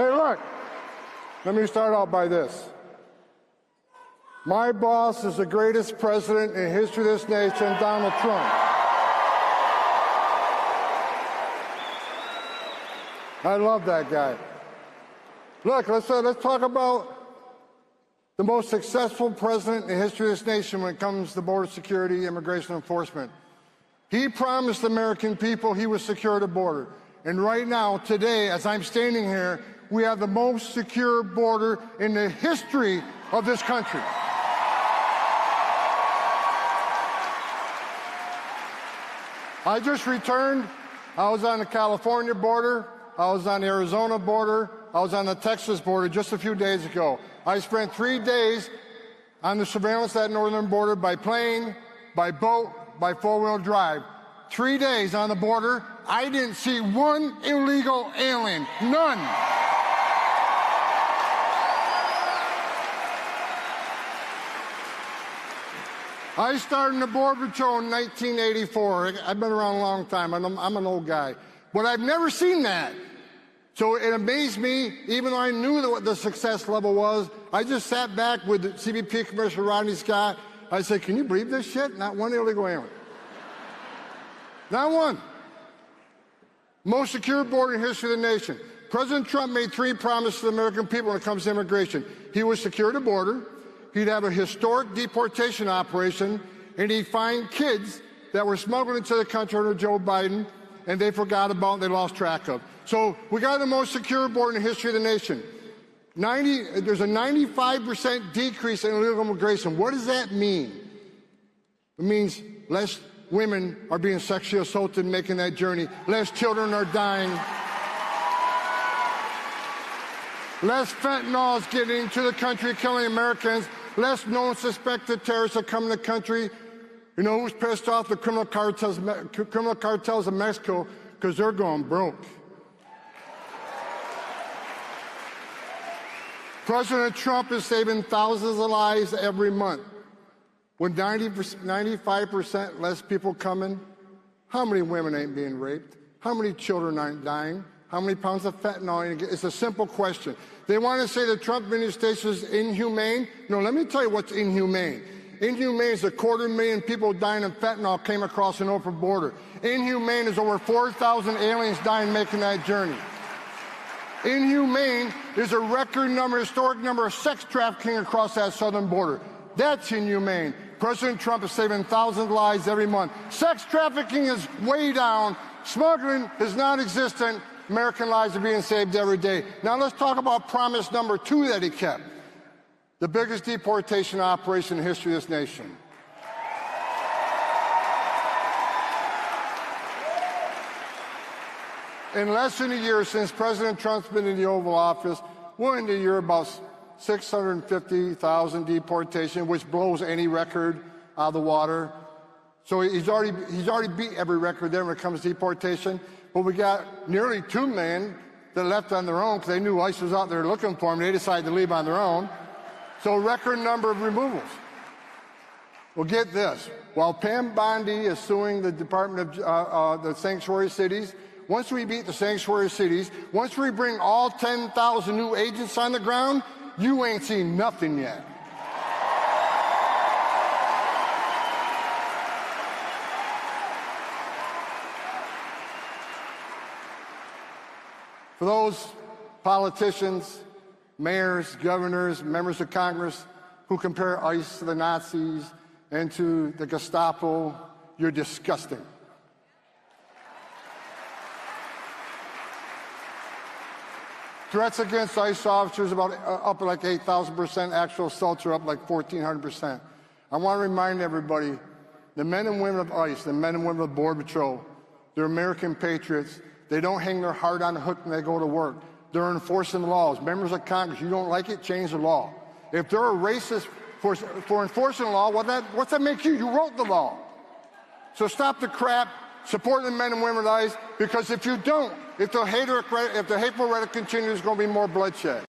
Hey, look, let me start out by this. My boss is the greatest president in the history of this nation, Donald Trump. I love that guy. Look, let's talk about the most successful president in the history of this nation when it comes to border security, immigration enforcement. He promised the American people he would secure the border. And right now, today, as I'm standing here, we have the most secure border in the history of this country. I just returned. I was on the California border. I was on the Arizona border. I was on the Texas border just a few days ago. I spent 3 days on the surveillance at that northern border by plane, by boat, by four-wheel drive. 3 days on the border. I didn't see one illegal alien. None. I started in the Border Patrol in 1984. I've been around a long time. I'm an old guy. But I've never seen that. So it amazed me, even though I knew what the success level was. I just sat back with the CBP Commissioner Rodney Scott. I said, can you believe this shit? Not one illegal alien. Not one. Most secure border in the history of the nation. President Trump made 3 promises to the American people when it comes to immigration. He would secure the border, he'd have a historic deportation operation, and he'd find kids that were smuggled into the country under Joe Biden, and they forgot about, they lost track of. So we got the most secure border in the history of the nation. There's a 95% decrease in illegal immigration. What does that mean? It means less women are being sexually assaulted making that journey. Less children are dying. Less fentanyl is getting into the country, killing Americans. Less known suspected terrorists are coming to the country. You know who's pissed off? The criminal cartels of Mexico, because they're going broke. President Trump is saving thousands of lives every month. With 95% less people coming, how many women ain't being raped? How many children aren't dying? How many pounds of fentanyl? It's a simple question. They want to say the Trump administration is inhumane. No, let me tell you what's inhumane. Inhumane is 250,000 people dying of fentanyl came across an open border. Inhumane is over 4,000 aliens dying making that journey. Inhumane is a record number, historic number of sex trafficking across that southern border. That's inhumane. President Trump is saving thousands of lives every month. Sex trafficking is way down. Smuggling is non-existent. American lives are being saved every day. Now let's talk about promise number 2 that he kept. The biggest deportation operation in the history of this nation. In less than a year since President Trump's been in the Oval Office, we're in the year about 650,000 deportation, which blows any record out of the water. So he's already beat every record there when it comes to deportation. But we got nearly 2 million that left on their own because they knew ICE was out there looking for them. They decided to leave on their own. So a record number of removals. Well, get this. While Pam Bondi is suing the Department of the sanctuary cities, once we beat the sanctuary cities, once we bring all 10,000 new agents on the ground, you ain't seen nothing yet. For those politicians, mayors, governors, members of Congress who compare ICE to the Nazis and to the Gestapo, you're disgusting. Threats against ICE officers up like 8,000%. Actual assaults are up like 1,400%. I want to remind everybody, the men and women of ICE, the men and women of Border Patrol, they're American patriots. They don't hang their heart on the hook when they go to work. They're enforcing laws. Members of Congress, you don't like it, change the law. If they're a racist for enforcing the law, what's that make you? You wrote the law. So stop the crap. Support the men and women of ICE, because if you don't, if the hateful rhetoric continues, there's going to be more bloodshed.